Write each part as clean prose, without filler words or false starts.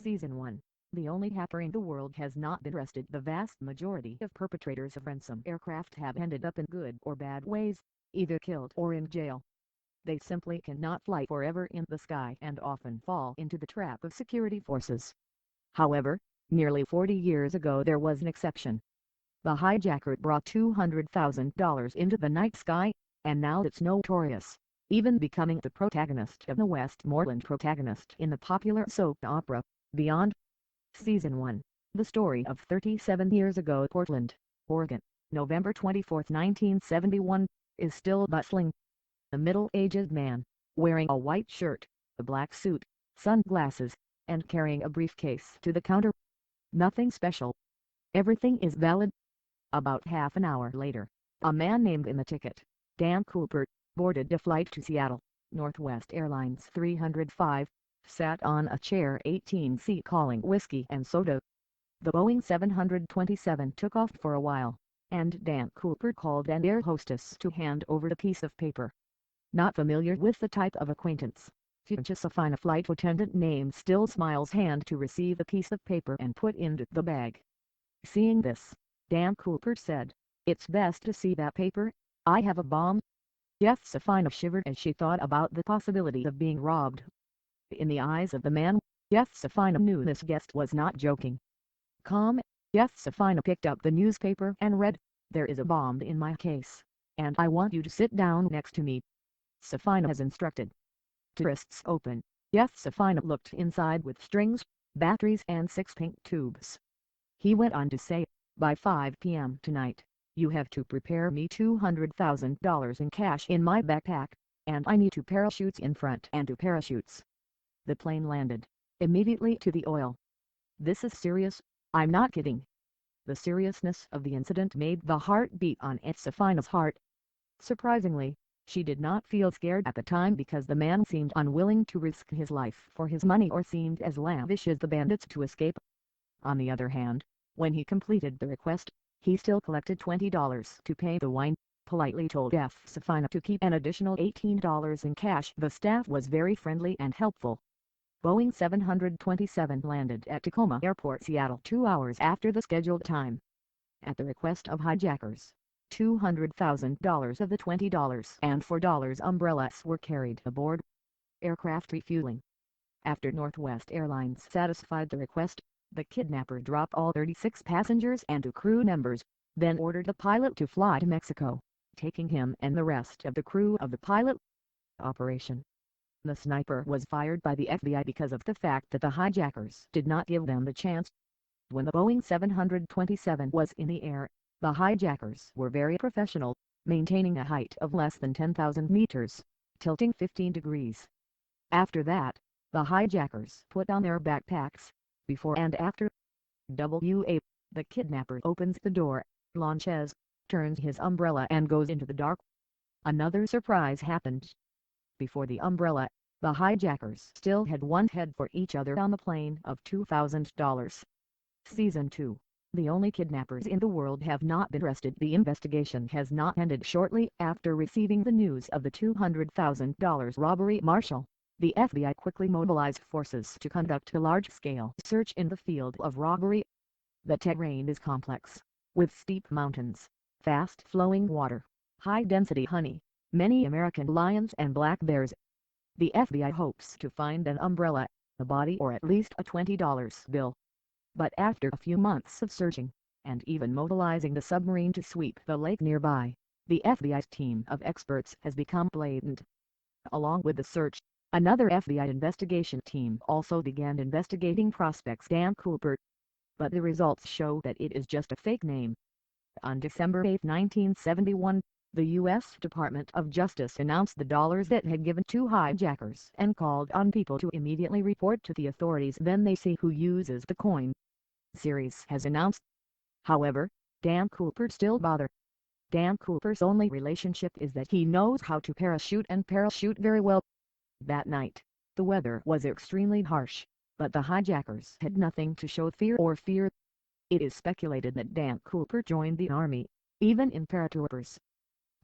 Season 1. The only hacker in the world has not been arrested. The vast majority of perpetrators of ransom aircraft have ended up in good or bad ways, either killed or in jail. They simply cannot fly forever in the sky and often fall into the trap of security forces. However, nearly 40 years ago there was an exception. The hijacker brought $200,000 into the night sky, and now it's notorious, even becoming the protagonist of the Westmoreland protagonist in the popular soap opera, Beyond. Season 1. The story of 37 years ago Portland, Oregon, November 24, 1971, is still bustling. A middle-aged man, wearing a white shirt, a black suit, sunglasses, and carrying a briefcase to the counter. Nothing special. Everything is valid. About half an hour later, a man named in the ticket, Dan Cooper, boarded a flight to Seattle, Northwest Airlines 305, sat on a chair 18C calling whiskey and soda. The Boeing 727 took off for a while, and Dan Cooper called an air hostess to hand over the piece of paper. Not familiar with the type of acquaintance, Josephine, a flight attendant named Still smiles hand to receive the piece of paper and put into the bag. Seeing this, Dan Cooper said, "It's best to see that paper, I have a bomb." Josephine shivered as she thought about the possibility of being robbed. In the eyes of the man, Josephine knew this guest was not joking. Calm, Josephine picked up the newspaper and read, "There is a bomb in my case, and I want you to sit down next to me. Josephine has instructed." Wrists open, Josephine looked inside with strings, batteries and 6 pink tubes. He went on to say, "By 5 p.m. tonight, you have to prepare me $200,000 in cash in my backpack, and I need 2 parachutes in front and 2 parachutes." The plane landed, immediately to the oil. "This is serious, I'm not kidding." The seriousness of the incident made the heart beat on Josephine's heart. Surprisingly, she did not feel scared at the time because the man seemed unwilling to risk his life for his money or seemed as lavish as the bandits to escape. On the other hand, when he completed the request, he still collected $20 to pay the wine, politely told Josephine to keep an additional $18 in cash. The staff was very friendly and helpful. Boeing 727 landed at Tacoma Airport, Seattle 2 hours after the scheduled time. At the request of hijackers, $200,000 of the $20 and $4 umbrellas were carried aboard. Aircraft refueling. After Northwest Airlines satisfied the request, the kidnapper dropped all 36 passengers and 2 crew members, then ordered the pilot to fly to Mexico, taking him and the rest of the crew of the pilot. Operation. The sniper was fired by the FBI because of the fact that the hijackers did not give them the chance. When the Boeing 727 was in the air, the hijackers were very professional, maintaining a height of less than 10,000 meters, tilting 15 degrees. After that, the hijackers put on their backpacks. Before and after. The kidnapper opens the door, launches, turns his umbrella and goes into the dark. Another surprise happened. Before the umbrella, the hijackers still had one head for each other on the plane of $2,000. Season 2. The only kidnappers in the world have not been arrested. The investigation has not ended. Shortly after receiving the news of the $200,000 robbery, Marshall, the FBI quickly mobilized forces to conduct a large-scale search in the field of robbery. The terrain is complex, with steep mountains, fast-flowing water, high-density honey, many American lions and black bears. The FBI hopes to find an umbrella, a body or at least a $20 bill. But after a few months of searching, and even mobilizing the submarine to sweep the lake nearby, the FBI's team of experts has become blatant. Along with the search, another FBI investigation team also began investigating prospects Dan Cooper. But the results show that it is just a fake name. On December 8, 1971, the U.S. Department of Justice announced the dollars it had given to hijackers and called on people to immediately report to the authorities. Then they see who uses the coin. Series has announced. However, Dan Cooper still bother. Dan Cooper's only relationship is that he knows how to parachute and parachute very well. That night, the weather was extremely harsh, but the hijackers had nothing to show fear. It is speculated that Dan Cooper joined the Army, even in paratroopers.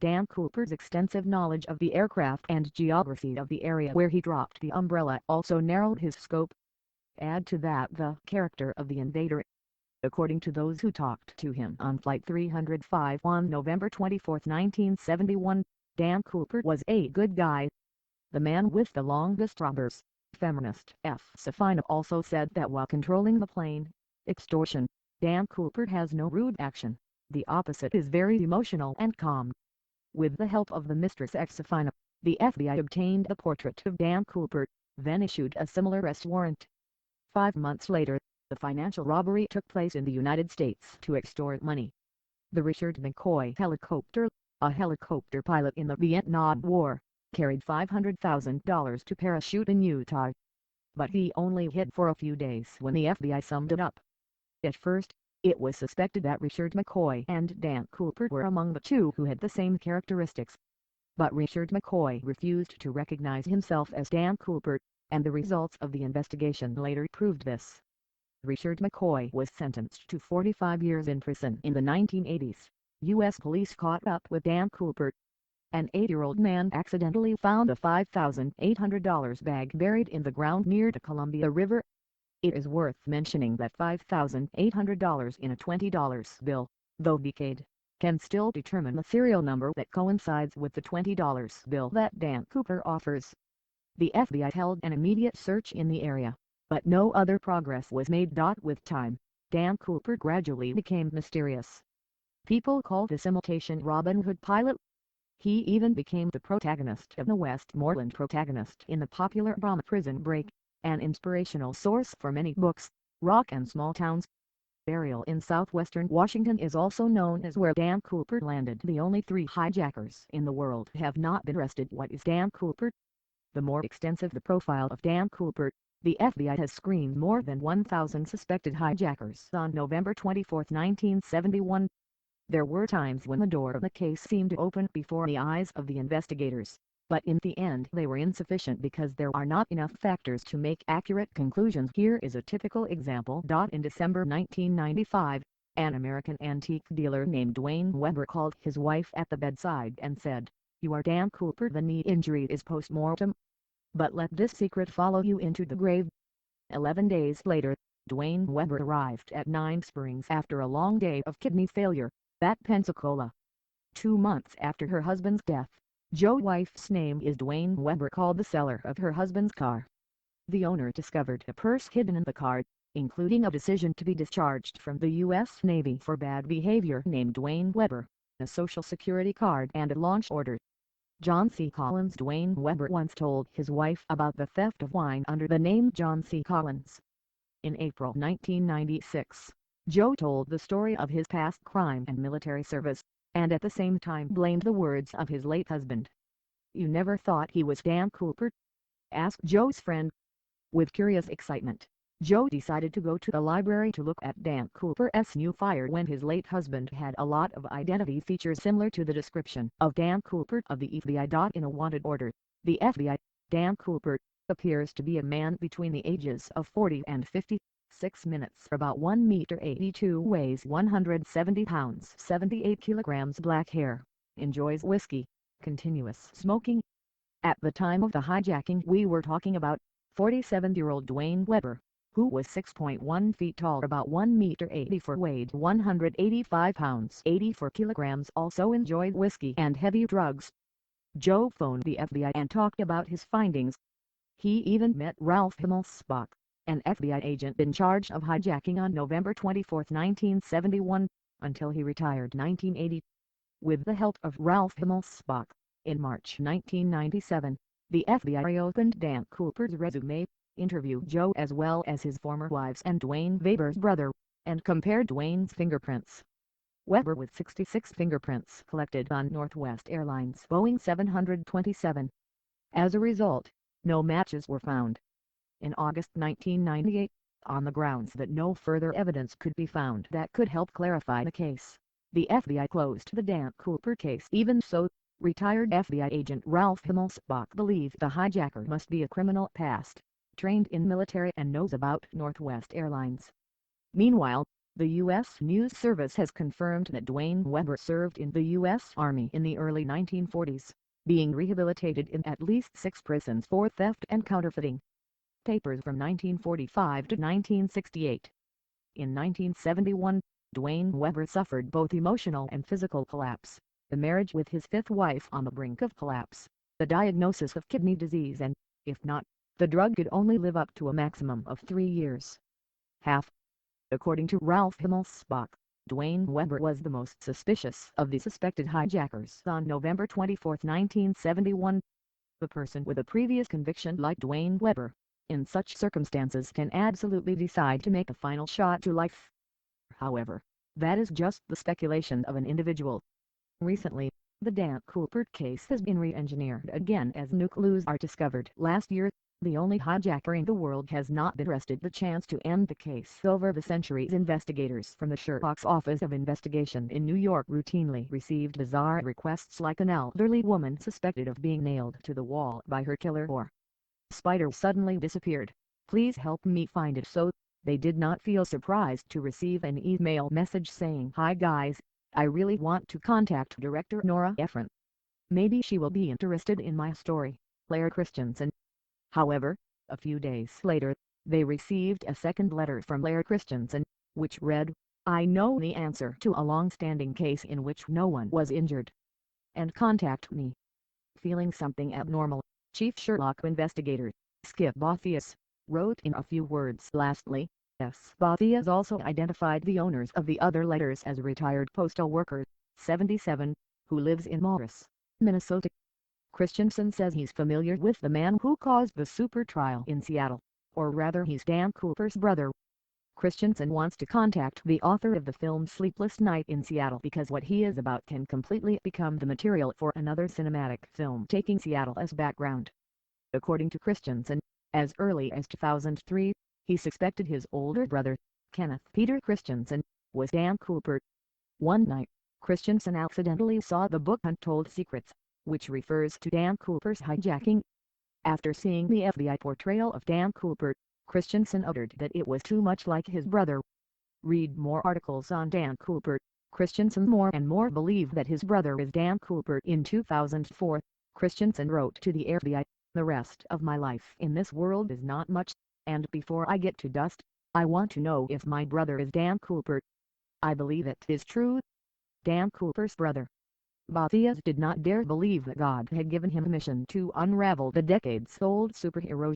Dan Cooper's extensive knowledge of the aircraft and geography of the area where he dropped the umbrella also narrowed his scope. Add to that the character of the invader. According to those who talked to him on Flight 305 on November 24, 1971, Dan Cooper was a good guy. The man with the longest robbers, feminist F. Safina also said that while controlling the plane, extortion, Dan Cooper has no rude action. The opposite is very emotional and calm. With the help of the Mistress X Safina, the FBI obtained the portrait of Dan Cooper, then issued a similar arrest warrant. 5 months later, the financial robbery took place in the United States to extort money. The Richard McCoy helicopter, a helicopter pilot in the Vietnam War, carried $500,000 to parachute in Utah. But he only hid for a few days when the FBI summed it up. At first, it was suspected that Richard McCoy and Dan Cooper were among the two who had the same characteristics. But Richard McCoy refused to recognize himself as Dan Cooper, and the results of the investigation later proved this. Richard McCoy was sentenced to 45 years in prison in the 1980s. U.S. police caught up with Dan Cooper. An 8-year-old man accidentally found a $5,800 bag buried in the ground near the Columbia River. It is worth mentioning that $5,800 in a $20 bill, though decayed, can still determine the serial number that coincides with the $20 bill that Dan Cooper offers. The FBI held an immediate search in the area, but no other progress was made. With time, Dan Cooper gradually became mysterious. People call this imitation Robin Hood pilot. He even became the protagonist of the Westmoreland protagonist in the popular drama Prison Break, an inspirational source for many books, Rock and Small Towns. Burial in southwestern Washington is also known as where Dan Cooper landed. The only 3 hijackers in the world have not been arrested. What is Dan Cooper? The more extensive the profile of Dan Cooper, the FBI has screened more than 1,000 suspected hijackers. On November 24, 1971, there were times when the door of the case seemed to open before the eyes of the investigators, but in the end they were insufficient because there are not enough factors to make accurate conclusions. Here is a typical example. In December 1995, an American antique dealer named Dwayne Weber called his wife at the bedside and said, "You are Dan Cooper. The knee injury is post-mortem. But let this secret follow you into the grave." 11 days later, Dwayne Weber arrived at 9 Springs after a long day of kidney failure, at Pensacola. 2 months after her husband's death, Joe's wife's name is Dwayne Weber called the seller of her husband's car. The owner discovered a purse hidden in the car, including a decision to be discharged from the U.S. Navy for bad behavior named Dwayne Weber, a social security card and a launch order. John C. Collins. Dwayne Weber once told his wife about the theft of wine under the name John C. Collins. In April 1996, Joe told the story of his past crime and military service, and at the same time blamed the words of his late husband. "You never thought he was Dan Cooper?" asked Joe's friend. With curious excitement, Joe decided to go to the library to look at Dan Cooper's new file when his late husband had a lot of identity features similar to the description of Dan Cooper of the FBI. In a wanted order, the FBI, Dan Cooper, appears to be a man between the ages of 40 and 50. 6 minutes, about 1 meter 82, weighs 170 pounds 78 kilograms, black hair, enjoys whiskey, continuous smoking. At the time of the hijacking we were talking about, 47-year-old Dwayne Weber, who was 6.1 feet tall, about 1 meter 84, weighed 185 pounds 84 kilograms, also enjoyed whiskey and heavy drugs. Joe phoned the FBI and talked about his findings. He even met Ralph Himmelsbach, an FBI agent in charge of hijacking on November 24, 1971, until he retired 1980. With the help of Ralph Himmelsbach, in March 1997, the FBI reopened Dan Cooper's resume, interviewed Joe as well as his former wives and Dwayne Weber's brother, and compared Dwayne's fingerprints. Weber with 66 fingerprints collected on Northwest Airlines Boeing 727. As a result, no matches were found. In August 1998, on the grounds that no further evidence could be found that could help clarify the case, the FBI closed the Dan Cooper case. Even so, retired FBI agent Ralph Himmelsbach believed the hijacker must be a criminal past, trained in military and knows about Northwest Airlines. Meanwhile, the U.S. News Service has confirmed that Dwayne Weber served in the U.S. Army in the early 1940s, being rehabilitated in at least 6 prisons for theft and counterfeiting. newspapers from 1945 to 1968. In 1971, Dwayne Webber suffered both emotional and physical collapse, the marriage with his fifth wife on the brink of collapse, the diagnosis of kidney disease and, if not, the drug could only live up to a maximum of 3 years. Half. According to Ralph Himmelsbach, Dwayne Webber was the most suspicious of the suspected hijackers on November 24, 1971. The person with a previous conviction like Dwayne Webber, in such circumstances can absolutely decide to make a final shot to life. However, that is just the speculation of an individual. Recently, the Dan Coulpert case has been re-engineered again as new clues are discovered. Last year, the only hijacker in the world has not been arrested. The chance to end the case over the centuries. Investigators from the Sherlock's Office of Investigation in New York routinely received bizarre requests like an elderly woman suspected of being nailed to the wall by her killer or spider suddenly disappeared. Please help me find it. So, they did not feel surprised to receive an email message saying, "Hi guys, I really want to contact director Nora Ephron. Maybe she will be interested in my story, Claire Christensen." However, a few days later, they received a second letter from Claire Christensen, which read, "I know the answer to a long-standing case in which no one was injured. And contact me." Feeling something abnormal, Chief Sherlock investigator, Skip Bothias, wrote in a few words. Lastly, Bothias also identified the owners of the other letters as a retired postal worker, 77, who lives in Morris, Minnesota. Christensen says he's familiar with the man who caused the super trial in Seattle, or rather he's Dan Coulpert's brother. Christensen wants to contact the author of the film Sleepless Night in Seattle because what he is about can completely become the material for another cinematic film taking Seattle as background. According to Christensen, as early as 2003, he suspected his older brother, Kenneth Peter Christensen, was Dan Coulpert. One night, Christensen accidentally saw the book Untold Secrets, which refers to Dan Coulpert's hijacking. After seeing the FBI portrayal of Dan Coulpert, Christensen uttered that it was too much like his brother. Read more articles on Dan Coulpert. Christensen more and more believed that his brother is Dan Coulpert. In 2004, Christensen wrote to the FBI, "The rest of my life in this world is not much, and before I get to dust, I want to know if my brother is Dan Coulpert. I believe it is true." Dan Coulpert's brother, Bothias, did not dare believe that God had given him a mission to unravel the decades-old superhero.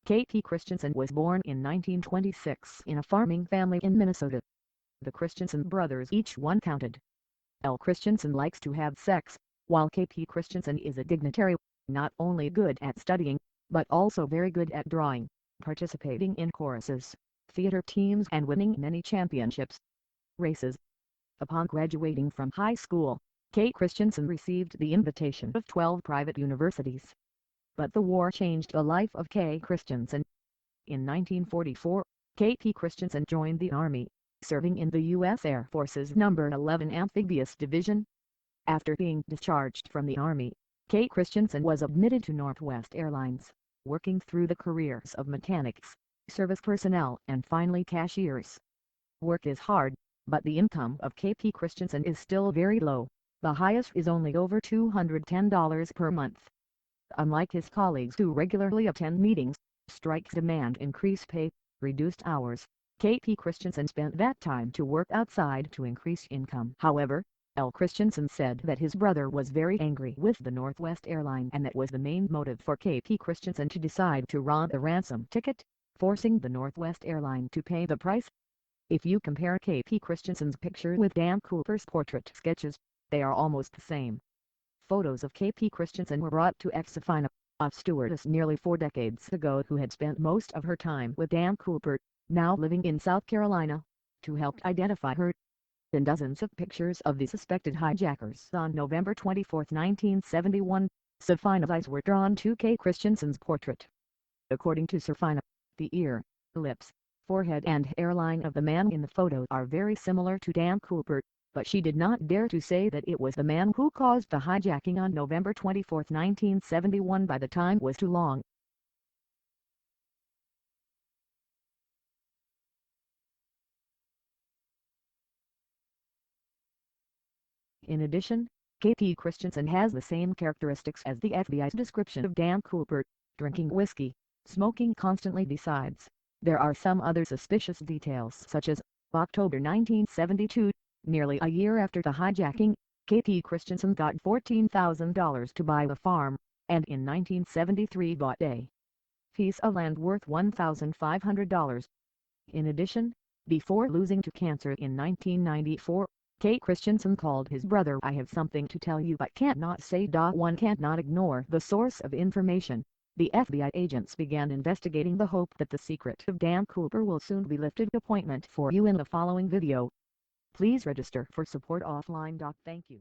K.P. Christensen was born in 1926 in a farming family in Minnesota. The Christensen brothers each one counted. L. Christensen likes to have sex, while K.P. Christensen is a dignitary, not only good at studying, but also very good at drawing, participating in choruses, theater teams and winning many championships. Races. Upon graduating from high school, K. Christensen received the invitation of 12 private universities. But the war changed the life of K. Christensen. In 1944, K.P. Christensen joined the Army, serving in the U.S. Air Force's No. 11 Amphibious Division. After being discharged from the Army, K. Christensen was admitted to Northwest Airlines, working through the careers of mechanics, service personnel and finally cashiers. Work is hard, but the income of K.P. Christensen is still very low. The highest is only over $210 per month. Unlike his colleagues who regularly attend meetings, strikes demand increased pay, reduced hours, K.P. Christensen spent that time to work outside to increase income. However, L. Christensen said that his brother was very angry with the Northwest airline and that was the main motive for K.P. Christensen to decide to run the ransom ticket, forcing the Northwest airline to pay the price. If you compare K.P. Christensen's picture with Dan Coulpert's portrait sketches, they are almost the same. Photos of K.P. Christensen were brought to Xafina, a stewardess nearly 4 decades ago who had spent most of her time with Dan Coulpert, now living in South Carolina, to help identify her. In dozens of pictures of the suspected hijackers on November 24, 1971, Safina's eyes were drawn to K. Christensen's portrait. According to Safina, the ear, lips, forehead and hairline of the man in the photo are very similar to Dan Coulpert, but she did not dare to say that it was the man who caused the hijacking on November 24, 1971 by the time was too long. In addition, KP Christensen has the same characteristics as the FBI's description of Dan Cooper: drinking whiskey, smoking constantly. Besides, there are some other suspicious details, such as, October 1972, nearly a year after the hijacking, KP Christensen got $14,000 to buy a farm, and in 1973 bought a piece of land worth $1,500. In addition, before losing to cancer in 1994, K. Christensen called his brother. "I have something to tell you but can't not say. One can't not ignore the source of information." The FBI agents began investigating the hope that the secret of Dan Cooper will soon be lifted. Appointment for you in the following video. Please register for support offline. Thank you.